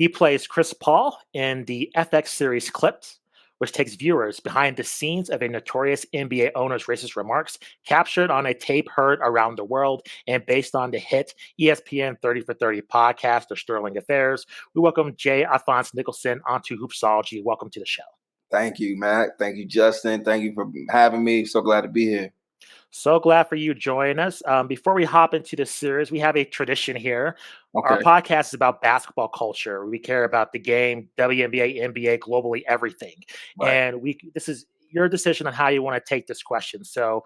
He plays Chris Paul in the FX series Clipped, which takes viewers behind the scenes of a notorious NBA owner's racist remarks captured on a tape heard around the world and based on the hit ESPN 30 for 30 podcast, The Sterling Affairs. We welcome J. Alphonse Nicholson onto Hoopsology. Welcome to the show. Thank you, Matt. Thank you, Justin. Thank you for having me. So glad to be here. So glad for you joining us. Before we hop into the series, we have a tradition here. Okay. Our podcast is about basketball culture. We care about the game, WNBA, NBA, globally, everything. Right. And this is your decision on how you want to take this question. So,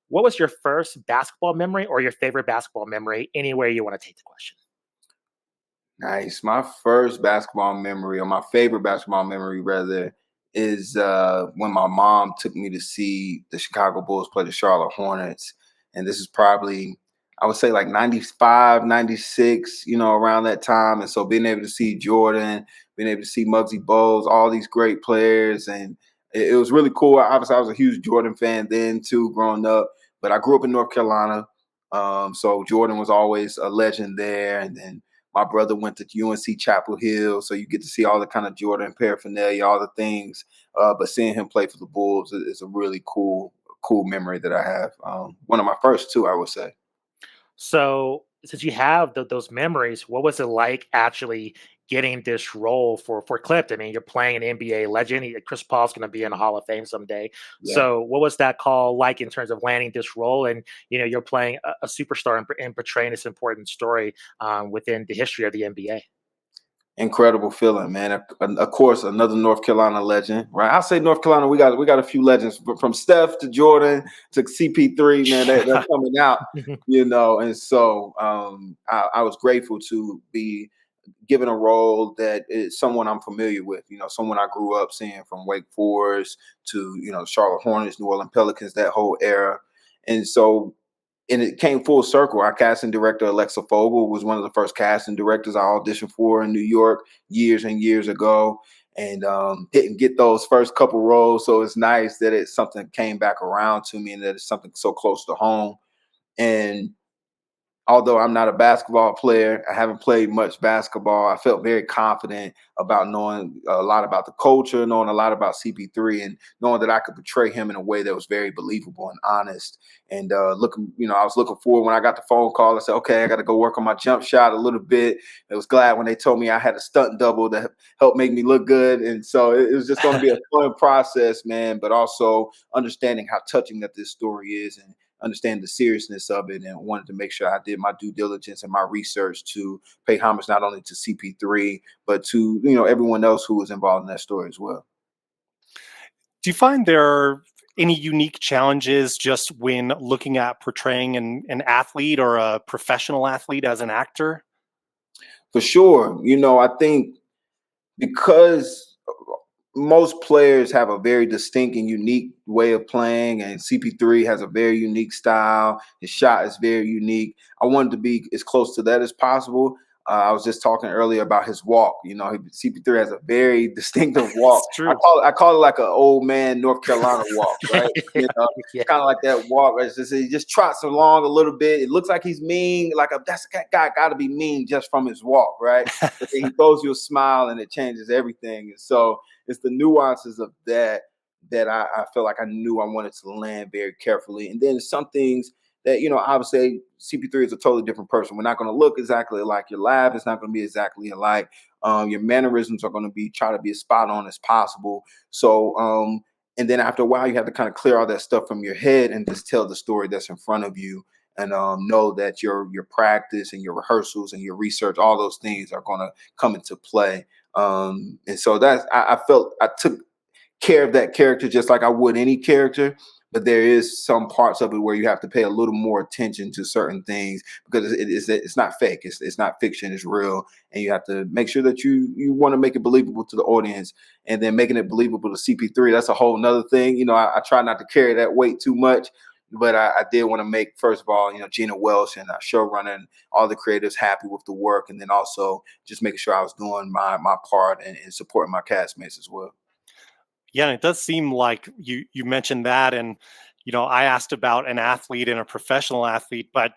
what was your first basketball memory or your favorite basketball memory? Any way you want to take the question. Nice. My first basketball memory, or my favorite basketball memory, rather, is when my mom took me to see the Chicago Bulls play the Charlotte Hornets. And this is probably, I would say, like 95, 96, around that time. And so being able to see Jordan, being able to see Muggsy Bogues, all these great players. And it was really cool. Obviously, I was a huge Jordan fan then, too, growing up. But I grew up in North Carolina. So Jordan was always a legend there. And then my brother went to UNC Chapel Hill, so you get to see all the kind of Jordan paraphernalia, all the things. But seeing him play for the Bulls is a really cool memory that I have. One of my first two, I would say. So, since you have those memories, what was it like actually getting this role for Clipped? I mean, you're playing an NBA legend. Chris Paul's going to be in the Hall of Fame someday. Yeah. So, what was that call like in terms of landing this role? And you're playing a superstar and portraying this important story within the history of the NBA. Incredible feeling, man. Of course, another North Carolina legend, right? I'll say North Carolina. We got a few legends from Steph to Jordan to CP3. Man, they're coming out, And so I was grateful to be given a role that is someone I'm familiar with. Someone I grew up seeing from Wake Forest to Charlotte Hornets, New Orleans Pelicans, that whole era, and it came full circle. Our casting director, Alexa Fogel, was one of the first casting directors I auditioned for in New York years and years ago, and didn't get those first couple roles. So it's nice that it's something came back around to me and that it's something so close to home. And although I'm not a basketball player, I haven't played much basketball, I felt very confident about knowing a lot about the culture, knowing a lot about CP3, and knowing that I could portray him in a way that was very believable and honest. And I was looking forward when I got the phone call. I said, okay, I got to go work on my jump shot a little bit. I was glad when they told me I had a stunt double to help make me look good. And so it was just going to be a fun process, man, but also understanding how touching that this story is and understand the seriousness of it, and wanted to make sure I did my due diligence and my research to pay homage not only to CP3, but to, everyone else who was involved in that story as well. Do you find there are any unique challenges just when looking at portraying an athlete or a professional athlete as an actor? For sure. I think because most players have a very distinct and unique way of playing, and CP3 has a very unique style. His shot is very unique. I wanted to be as close to that as possible. I was just talking earlier about his walk. CP3 has a very distinctive walk. True. I call it like an old man North Carolina walk, right? Yeah. Kind of like that walk. He just trots along a little bit. It looks like he's mean. That guy got to be mean just from his walk, right? But then he throws you a smile and it changes everything. And so it's the nuances of that I feel like I knew I wanted to land very carefully. And then some things that, obviously CP3 is a totally different person. We're not going to look exactly alike. Your laugh is not going to be exactly alike. Your mannerisms are going to try to be as spot on as possible. So, and then after a while, you have to kind of clear all that stuff from your head and just tell the story that's in front of you. And know that your practice and your rehearsals and your research, all those things are going to come into play. And so I felt I took care of that character just like I would any character. But there is some parts of it where you have to pay a little more attention to certain things because it's not fake. It's not fiction. It's real. And you have to make sure that you want to make it believable to the audience, and then making it believable to CP3. That's a whole nother thing. I try not to carry that weight too much, but I did want to make, first of all, Gina Welsh and our showrunner and all the creatives happy with the work. And then also just making sure I was doing my part and supporting my castmates as well. Yeah, it does seem like you mentioned that, and I asked about an athlete and a professional athlete, but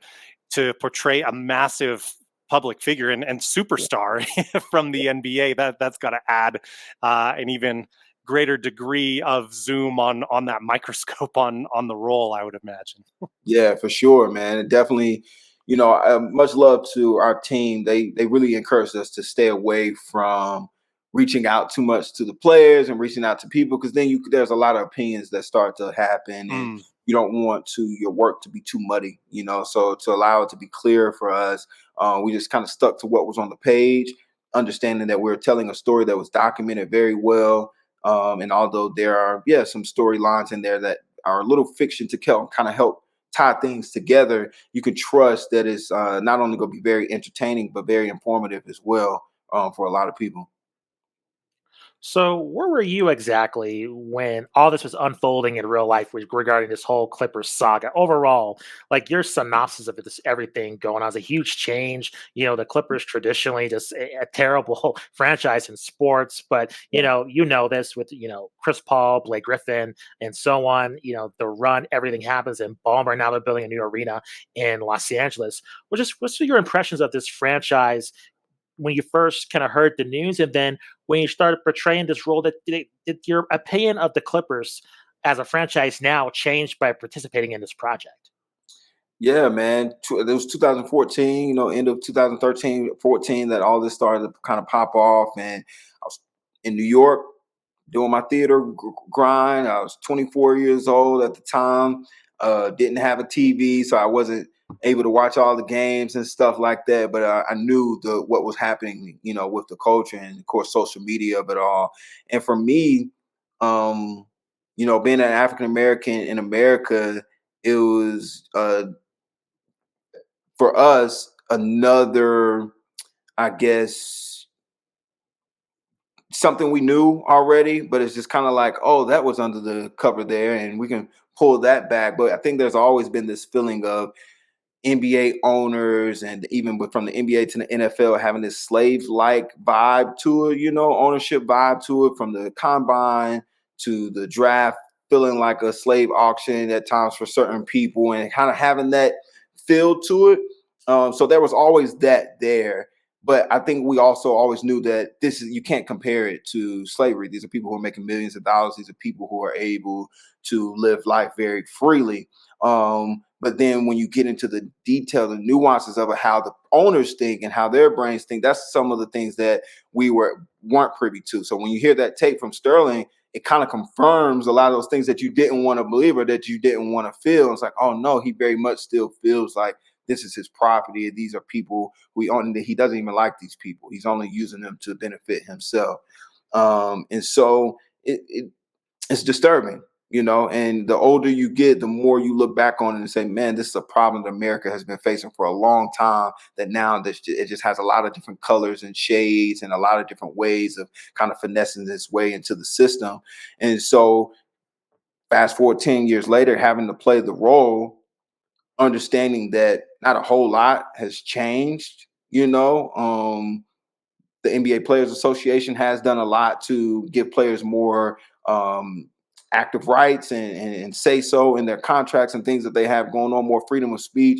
to portray a massive public figure and superstar from the NBA. That's got to add an even greater degree of zoom on that microscope on the role, I would imagine. Yeah, for sure, man. It definitely, much love to our team. They really encouraged us to stay away from reaching out too much to the players and reaching out to people, because then there's a lot of opinions that start to happen, and Mm. you don't want your work to be too muddy, So to allow it to be clear for us, we just kind of stuck to what was on the page, understanding that we were telling a story that was documented very well. And although there are, some storylines in there that are a little fiction to kind of help tie things together, you can trust that it's not only going to be very entertaining, but very informative as well, for a lot of people. So, where were you exactly when all this was unfolding in real life regarding this whole Clippers saga? Overall, like your synopsis of this everything going on is a huge change. The Clippers traditionally just a terrible franchise in sports, but Yeah. this with Chris Paul, Blake Griffin, and so on. The run, everything happens in Ballmer. Now they're building a new arena in Los Angeles. What's your impressions of this franchise when you first kind of heard the news, and then when you started portraying this role, that did your opinion of the Clippers as a franchise now changed by participating in this project? Yeah, man. It was 2014, end of 2013, 14 that all this started to kind of pop off. And I was in New York doing my theater grind. I was 24 years old at the time. Didn't have a TV, so I wasn't able to watch all the games and stuff like that. But I knew what was happening, with the culture and of course social media of it all. And for me, um, being an African American in America, it was for us another, I guess, something we knew already, but it's just kind of like, oh, that was under the cover there, and we can pull that back. But I think there's always been this feeling of NBA owners, and even from the NBA to the NFL, having this slave-like vibe to it, ownership vibe to it, from the combine to the draft, feeling like a slave auction at times for certain people, and kind of having that feel to it. So there was always that there. But I think we also always knew that you can't compare it to slavery. These are people who are making millions of dollars. These are people who are able to live life very freely. But then when you get into the detail, the nuances of it, how the owners think and how their brains think, that's some of the things that we weren't privy to. So when you hear that tape from Sterling, it kind of confirms a lot of those things that you didn't want to believe or that you didn't want to feel. It's like, oh no, he very much still feels like this is his property. These are people who he doesn't even like these people. He's only using them to benefit himself. And so it's disturbing, and the older you get, the more you look back on it and say, man, this is a problem that America has been facing for a long time, that now it just has a lot of different colors and shades and a lot of different ways of kind of finessing its way into the system. And so fast forward 10 years later, having to play the role, understanding that not a whole lot has changed, the NBA Players Association has done a lot to give players more active rights and say so in their contracts and things that they have going on, more freedom of speech.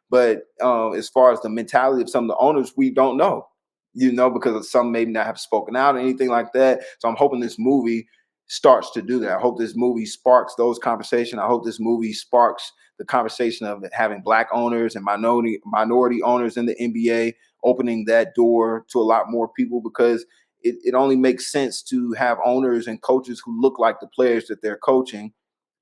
But as far as the mentality of some of the owners, we don't know, because some maybe not have spoken out or anything like that. So I'm hoping this movie starts to do that. I hope this movie sparks those conversations. I hope this movie sparks the conversation of having Black owners and minority owners in the NBA, opening that door to a lot more people, because it only makes sense to have owners and coaches who look like the players that they're coaching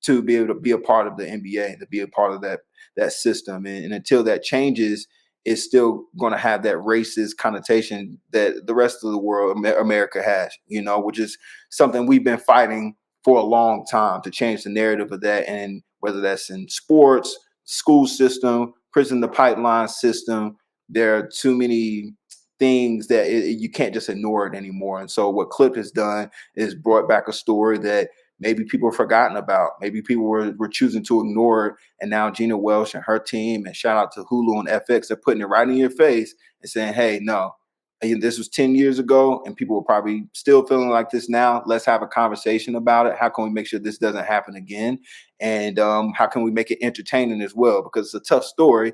to be able to be a part of the NBA, to be a part of that system. And until that changes, it's still going to have that racist connotation that the rest of the world, America has, which is something we've been fighting for a long time to change the narrative of that. And whether that's in sports, school system, prison to pipeline system, there are too many things that you can't just ignore it anymore. And so what Clip has done is brought back a story that maybe people have forgotten about. Maybe people were choosing to ignore it. And now Gina Welsh and her team, and shout out to Hulu and FX, are putting it right in your face and saying, hey, no, this was 10 years ago and people are probably still feeling like this now. Let's have a conversation about it. How can we make sure this doesn't happen again? And how can we make it entertaining as well? Because it's a tough story,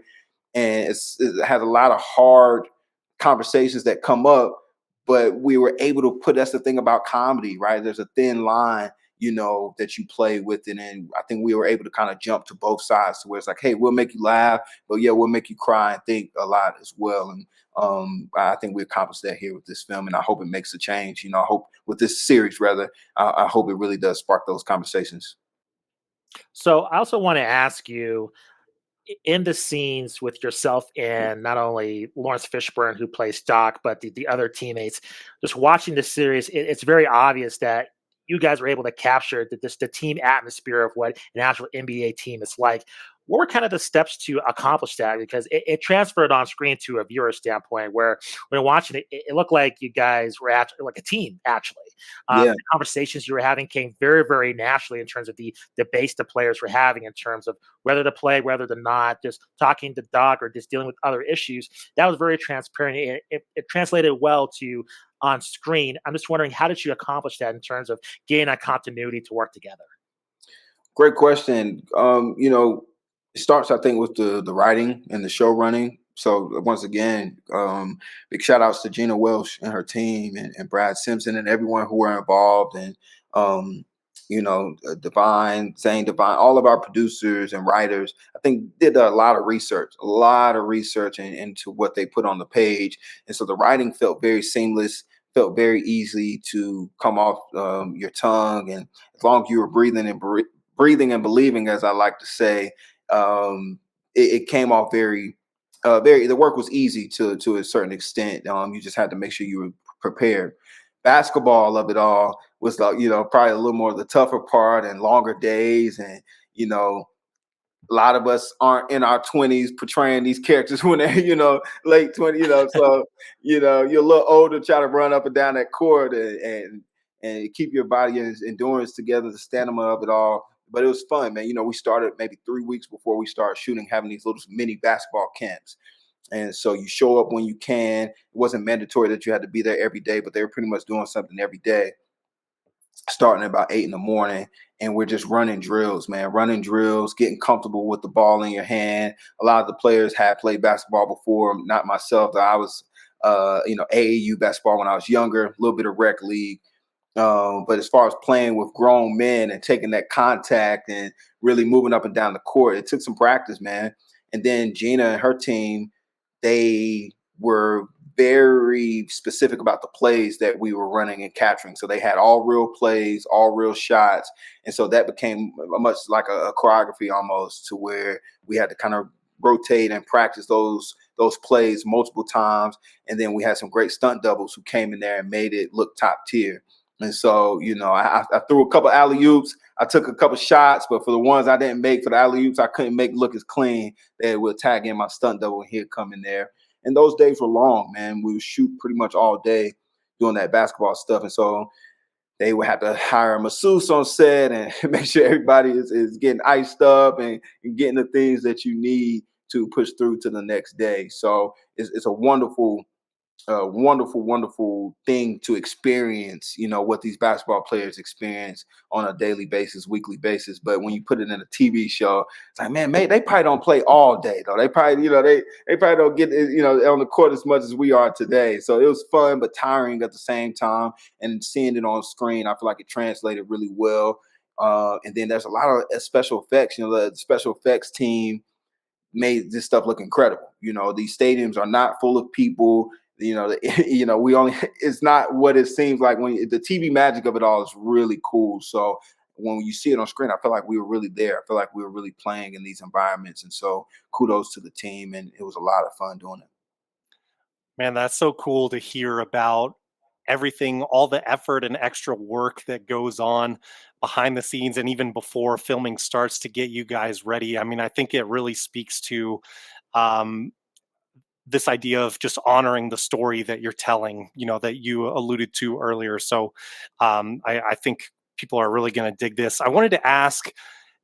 and it has a lot of hard conversations that come up, but we were able to put, that's the thing about comedy, right? There's a thin line, that you play with it. And I think we were able to kind of jump to both sides to where it's like, hey, we'll make you laugh, but yeah, we'll make you cry and think a lot as well. And I think we accomplished that here with this film, and I hope it makes a change. I hope with this series, rather, I hope it really does spark those conversations. So I also want to ask you, in the scenes with yourself and not only Lawrence Fishburne, who plays Doc, but the other teammates, just watching the series, it's very obvious that you guys were able to capture the team atmosphere of what an actual NBA team is like. What were kind of the steps to accomplish that? Because it transferred on screen to a viewer standpoint, where when watching it, it looked like you guys were actually like a team. Actually, Yeah. the conversations you were having came very, very naturally in terms of the debates the players were having in terms of whether to play, whether to not, just talking to Doc or just dealing with other issues. That was very transparent. It translated well to on screen. I'm just wondering, how did you accomplish that in terms of getting that continuity to work together? Great question. It starts, I think, with the writing and the show running. So once again, big shout outs to Gina Welsh and her team, and Brad Simpson and everyone who were involved, and Divine, Zane Divine, all of our producers and writers. I think did a lot of research into what they put on the page, and so the writing felt very seamless, felt very easy to come off your tongue, and as long as you were breathing and believing, as I like to say, it came off very. The work was easy to a certain extent. You just had to make sure you were prepared. Basketball of it all was like, probably a little more of the tougher part and longer days, and you know a lot of us aren't in our 20s portraying these characters when they're late 20, so you're a little older, try to run up and down that court, and keep your body and endurance together, the stamina of it all. But it was fun, man. We started maybe 3 weeks before we started shooting, having these little mini basketball camps. And so you show up when you can. It wasn't mandatory that you had to be there every day, but they were pretty much doing something every day, starting at about 8 in the morning. And we're just running drills, man, running drills, getting comfortable with the ball in your hand. A lot of the players had played basketball before, not myself. I was, AAU basketball when I was younger, a little bit of rec league. But as far as playing with grown men and taking that contact and really moving up and down the court, it took some practice, man. And then Gina and her team, they were very specific about the plays that we were running and capturing. So they had all real plays, all real shots. And so that became much like a choreography almost, to where we had to kind of rotate and practice those plays multiple times. And then we had some great stunt doubles who came in there and made it look top tier. And so, I threw a couple alley oops. I took a couple shots, but for the ones I didn't make, for the alley oops, I couldn't make look as clean. They would tag in my stunt double, and he'd come in there. And those days were long, man. We would shoot pretty much all day doing that basketball stuff. And so they would have to hire a masseuse on set and make sure everybody is getting iced up and getting the things that you need to push through to the next day. So it's a wonderful thing to experience, what these basketball players experience on a daily basis, weekly basis. But when you put it in a TV show, it's like, man, they probably don't play all day though. They probably, they probably don't get, on the court as much as we are today. So it was fun, but tiring at the same time. And seeing it on screen, I feel like it translated really well. And then there's a lot of special effects. The special effects team made this stuff look incredible. These stadiums are not full of people. We only, it's not what it seems like when the TV magic of it all is really cool. So when you see it on screen, I feel like we were really there. I feel like we were really playing in these environments. And so kudos to the team. And it was a lot of fun doing it. Man, that's so cool to hear about everything, all the effort and extra work that goes on behind the scenes and even before filming starts to get you guys ready. I mean, I think it really speaks to um, this idea of just honoring the story that you're telling, that you alluded to earlier. So I think people are really going to dig this. I wanted to ask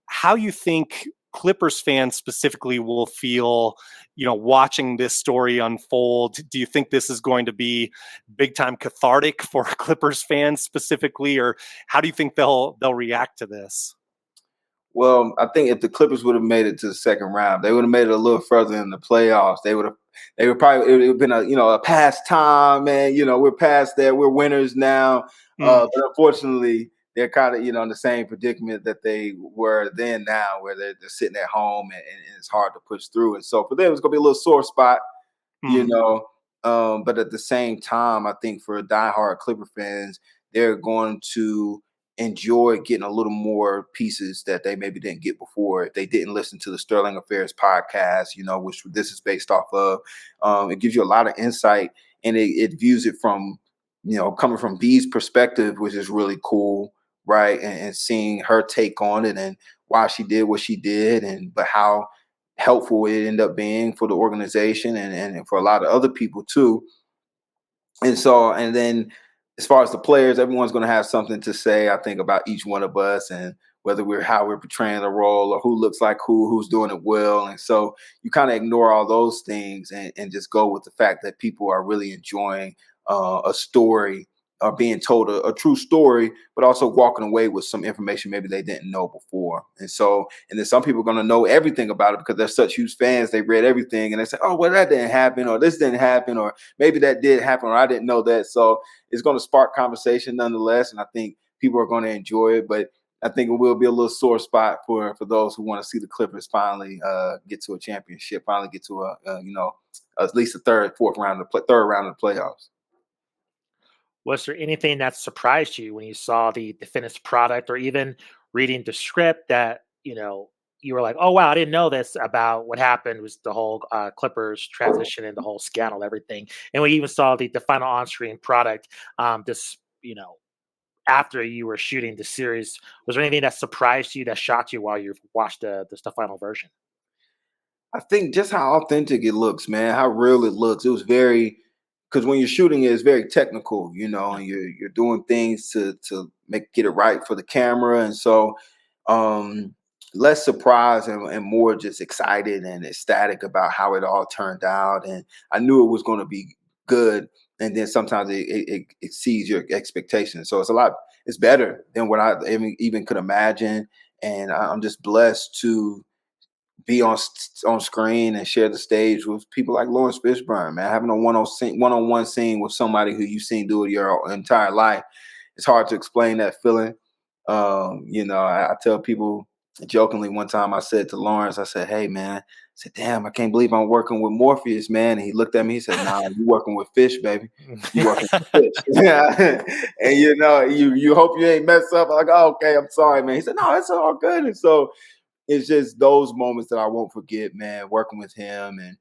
how you think Clippers fans specifically will feel, watching this story unfold. Do you think this is going to be big time cathartic for Clippers fans specifically, or how do you think they'll react to this? Well, I think if the Clippers would have made it to the second round, they would have made it a little further in the playoffs. They would have They were probably, it would have been a past time, man. We're past that. We're winners now. Mm, But unfortunately, they're kind of in the same predicament that they were then now, where they're sitting at home and it's hard to push through. And so for them, it's gonna be a little sore spot, you mm. know. But at the same time, I think for diehard Clipper fans, they're going to enjoy getting a little more pieces that they maybe didn't get before if they didn't listen to the Sterling Affairs podcast, which this is based off of. It gives you a lot of insight, and it views it from, coming from B's perspective, which is really cool, right? And seeing her take on it and why she did what she did, but how helpful it ended up being for the organization and for a lot of other people too. And then as far as the players, everyone's going to have something to say, I think, about each one of us and whether how we're portraying the role or who looks like who's doing it well. And so you kind of ignore all those things and just go with the fact that people are really enjoying a story or being told a true story, but also walking away with some information maybe they didn't know before. And then some people are going to know everything about it because they're such huge fans. They read everything and they say, oh, well, that didn't happen, or this didn't happen, or maybe that did happen, or I didn't know that. So it's going to spark conversation nonetheless. And I think people are going to enjoy it. But I think it will be a little sore spot for those who want to see the Clippers finally get to a championship, finally get to at least a third round of the playoffs. Was there anything that surprised you when you saw the finished product, or even reading the script that you were like, "Oh wow, I didn't know this about what happened." Was the whole Clippers transition and the whole scandal, everything, and we even saw the final on-screen product. This after you were shooting the series, was there anything that surprised you, that shocked you while you watched the final version? I think just how authentic it looks, man, how real it looks. It was very, because when you're shooting it, it's very technical, Yeah. and you're doing things to get it right for the camera. And so um less surprised and more just excited and ecstatic about how it all turned out. And I knew it was going to be good. And then sometimes it exceeds your expectations. So it's better than what I even could imagine. And I'm just blessed to be on screen and share the stage with people like Lawrence Fishburne, man. Having a one-on-one scene with somebody who you've seen do it your entire life, it's hard to explain that feeling. I tell people jokingly, one time I said to Lawrence, I said, "Hey, man," I said, "Damn, I can't believe I'm working with Morpheus, man." And he looked at me, he said, "Nah, you working with fish, baby. You working with fish." Yeah. And you hope you ain't messed up. I'm like, oh, okay, I'm sorry, man. He said, "No, it's all good." And so it's just those moments that I won't forget, man, working with him and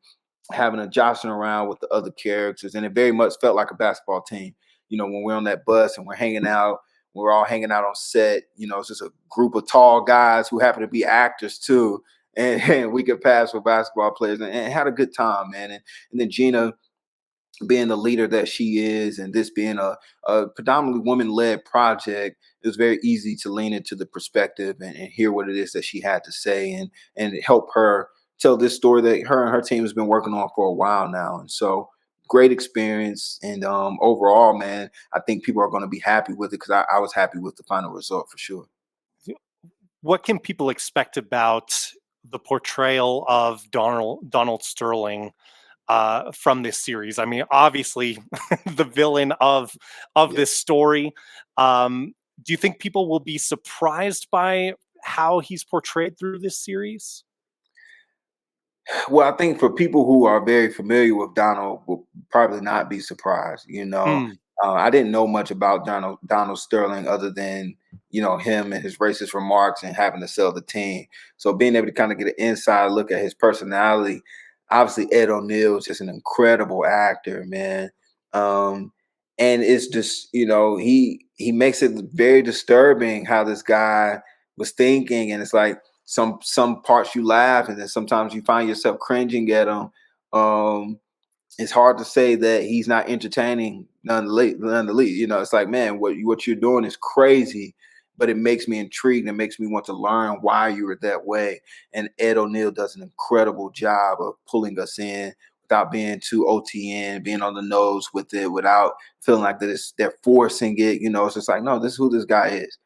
having a jostling around with the other characters. And it very much felt like a basketball team. When we're on that bus and we're all hanging out on set, it's just a group of tall guys who happen to be actors too. And we could pass for basketball players and had a good time, man. And then Gina, being the leader that she is, and this being a predominantly woman-led project, it was very easy to lean into the perspective and hear what it is that she had to say and help her tell this story that her and her team has been working on for a while now. And so great experience. And overall, man, I think people are going to be happy with it because I was happy with the final result for sure. What can people expect about the portrayal of Donald Sterling from this series? I mean, obviously, the villain of Yeah. this story. Do you think people will be surprised by how he's portrayed through this series? Well, I think for people who are very familiar with Donald, will probably not be surprised. Mm, I didn't know much about Donald Sterling other than him and his racist remarks and having to sell the team. So being able to kind of get an inside look at his personality. Obviously, Ed O'Neill is just an incredible actor, man. Um, and it's just he makes it very disturbing how this guy was thinking, and it's like some parts you laugh, and then sometimes you find yourself cringing at him. Um, it's hard to say that he's not entertaining none the least. It's like, man, what you're doing is crazy, but it makes me intrigued and makes me want to learn why you were that way. And Ed O'Neill does an incredible job of pulling us in without being too OTN, being on the nose with it, without feeling like they're forcing it. It's just like, no, this is who this guy is.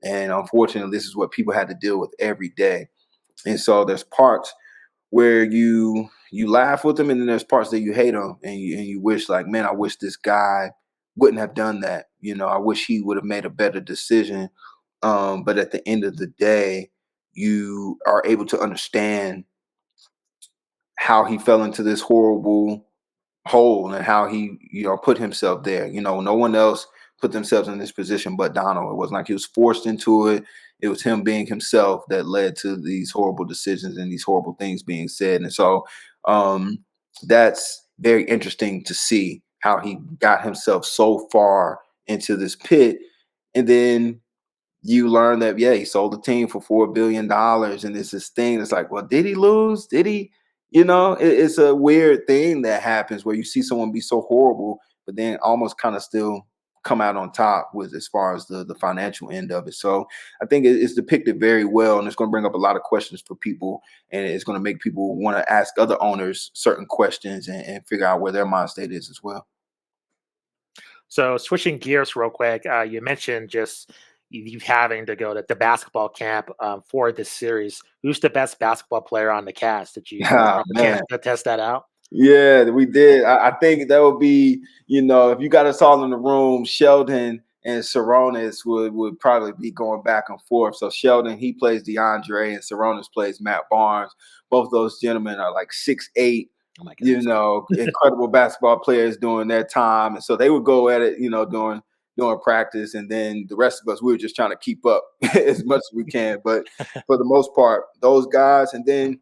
And unfortunately, this is what people had to deal with every day. And so there's parts where you laugh with him, and then there's parts that you hate him, and you wish, like, man, I wish this guy wouldn't have done that. I wish he would have made a better decision. But at the end of the day, you are able to understand how he fell into this horrible hole and how he, put himself there. No one else put themselves in this position but Donald. It wasn't like he was forced into it. It was him being himself that led to these horrible decisions and these horrible things being said. And so that's very interesting to see how he got himself so far into this pit. And then you learn that, yeah, he sold the team for $4 billion, and it's this thing that's like, well, did he lose? Did he? It's a weird thing that happens where you see someone be so horrible, but then almost kind of still come out on top with as far as the financial end of it. So I think it's depicted very well, and it's going to bring up a lot of questions for people, and it's going to make people want to ask other owners certain questions and figure out where their mind state is as well. So switching gears real quick, you mentioned just you having to go to the basketball camp for this series. Who's the best basketball player on the cast? Did you Ah, have a chance man. to test that out? Yeah, we did. I think that would be, if you got us all in the room, Sheldon and Saronis would probably be going back and forth. So Sheldon, he plays DeAndre, and Saronis plays Matt Barnes. Both those gentlemen are like 6'8", Oh my goodness. incredible basketball players during their time. And so they would go at it, during practice. And then the rest of us, we were just trying to keep up as much as we can. But for the most part, those guys, and then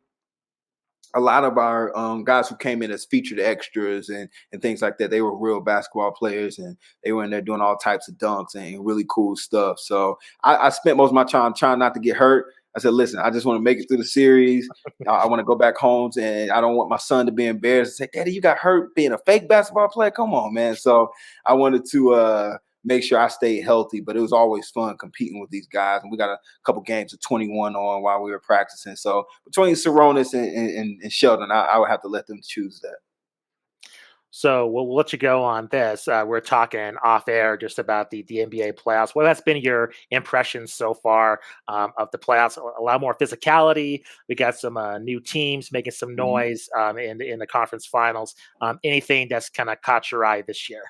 a lot of our guys who came in as featured extras and things like that, they were real basketball players, and they were in there doing all types of dunks and really cool stuff. So I spent most of my time trying not to get hurt. I said, listen, I just want to make it through the series. I want to go back home, and I don't want my son to be embarrassed and say, Daddy, you got hurt being a fake basketball player? Come on, man. So I wanted to make sure I stayed healthy, but it was always fun competing with these guys. And we got a couple games of 21 on while we were practicing. So between Saronis and Sheldon, I would have to let them choose that. So we'll let you go on this. We're talking off air just about the NBA playoffs. What has been your impressions so far of the playoffs? A lot more physicality. We got some new teams making some Mhm. noise in the conference finals. Anything that's kind of caught your eye this year?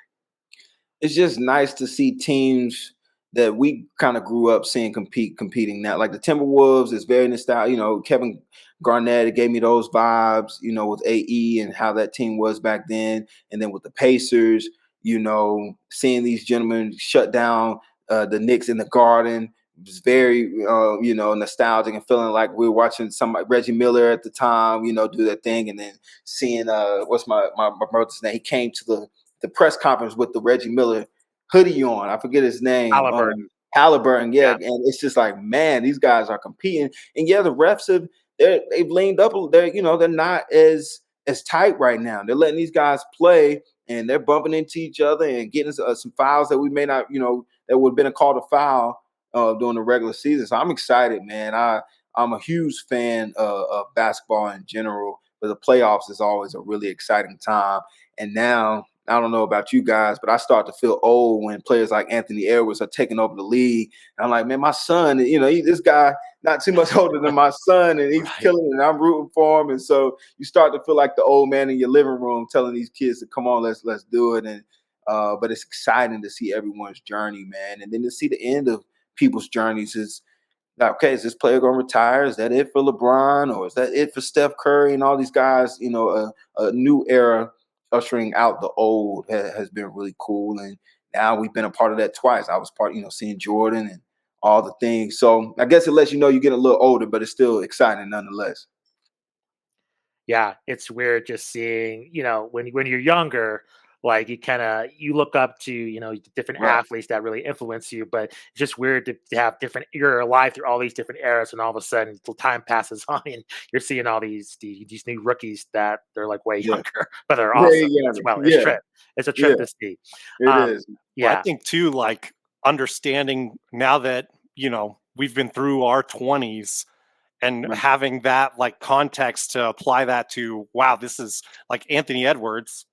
It's just nice to see teams that we kind of grew up seeing competing now. Like the Timberwolves is very nostalgic. Kevin Garnett, it gave me those vibes, with AE and how that team was back then. And then with the Pacers, seeing these gentlemen shut down the Knicks in the Garden was very, nostalgic, and feeling like we were watching somebody, Reggie Miller at the time, do that thing. And then seeing, what's my brother's name? He came to the press conference with the Reggie Miller hoodie on. I forget his name. Halliburton. Halliburton, yeah. Yeah. And it's just like, man, these guys are competing. And yeah, the refs they've leaned up. They're not as tight right now. They're letting these guys play, and they're bumping into each other and getting some fouls that we may not, that would have been a call to foul during the regular season. So I'm excited, man. I'm a huge fan of basketball in general, but the playoffs is always a really exciting time. And now, I don't know about you guys, but I start to feel old when players like Anthony Edwards are taking over the league. And I'm like, man, my son, this guy not too much older than my son, and he's Right. killing it, and I'm rooting for him. And so you start to feel like the old man in your living room telling these kids to come on, let's do it. And but it's exciting to see everyone's journey, man, and then to see the end of people's journeys is. Okay, is this player going to retire? Is that it for LeBron, or is that it for Steph Curry and all these guys? A new era ushering out the old has been really cool, and now we've been a part of that twice. I was part, seeing Jordan and all the things. So I guess it lets you know you get a little older, but it's still exciting nonetheless. Yeah, it's weird just seeing, when you're younger, like you look up to, different Right. athletes that really influence you, but it's just weird to have different you're alive through all these different eras, and all of a sudden time passes on and you're seeing all these new rookies that they're like way Yeah. younger, but they're Way awesome as younger. well. Yeah. It's a Yeah. trip to see. It Um, is. Well, I yeah, think too, like understanding now that, we've been through our 20s and Right. having that like context to apply that to, wow, this is like Anthony Edwards,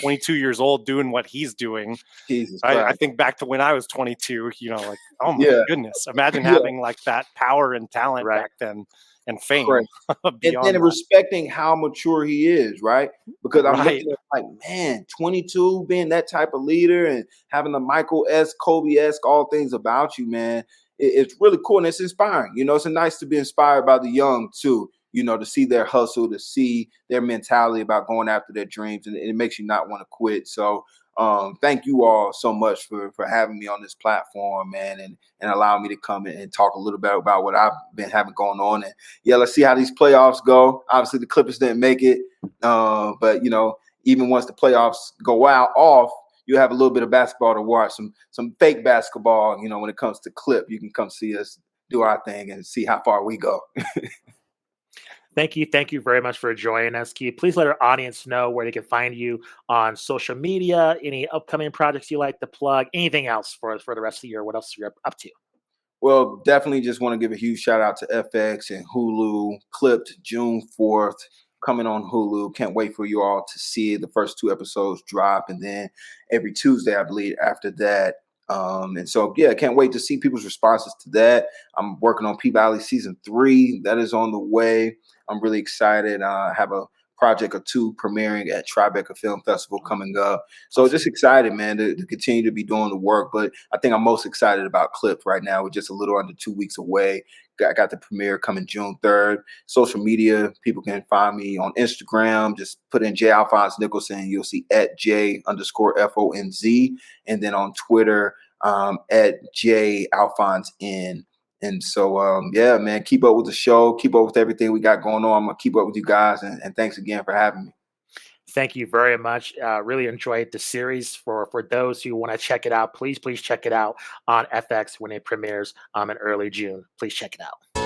22 years old doing what he's doing. Jesus I Christ. think back to when I was 22, like, oh my Yeah. goodness, imagine Yeah. having like that power and talent right. back then and fame Correct. And beyond that. respecting how mature he is, right? Because I'm Right. looking at like, man, 22, being that type of leader and having the Michael S. Kobe-esque all things about you, man. It's really cool and it's inspiring. It's nice to be inspired by the young too. To see their hustle, to see their mentality about going after their dreams, and it makes you not want to quit. So, thank you all so much for having me on this platform, man, and allowing me to come in and talk a little bit about what I've been having going on. And yeah, let's see how these playoffs go. Obviously, the Clippers didn't make it, but even once the playoffs go off, you have a little bit of basketball to watch, some fake basketball. When it comes to Clip, you can come see us do our thing and see how far we go. Thank you very much for joining us, Keith. Please let our audience know where they can find you on social media, any upcoming projects you like to plug, anything else for the rest of the year. What else you're up to? Well, definitely just want to give a huge shout out to FX and Hulu. Clipped June 4th, coming on Hulu. Can't wait for you all to see it. The first 2 episodes drop, and then every Tuesday, I believe, after that. And so, yeah, can't wait to see people's responses to that. I'm working on P-Valley season 3. That is on the way. I'm really excited. I have a project or two premiering at Tribeca Film Festival coming up. So Awesome. just excited, man, to continue to be doing the work. But I think I'm most excited about Clip right now. We're just a little under 2 weeks away. I got the premiere coming June 3rd. Social media, people can find me on Instagram. Just put in J Alphonse Nicholson. You'll see at J_FONZ. And then on Twitter, at J Alphonse N. And so, yeah, man, keep up with the show. Keep up with everything we got going on. I'm going to keep up with you guys. And thanks again for having me. Thank you very much. Really enjoyed the series. For those who want to check it out, please check it out on FX when it premieres in early June. Please check it out.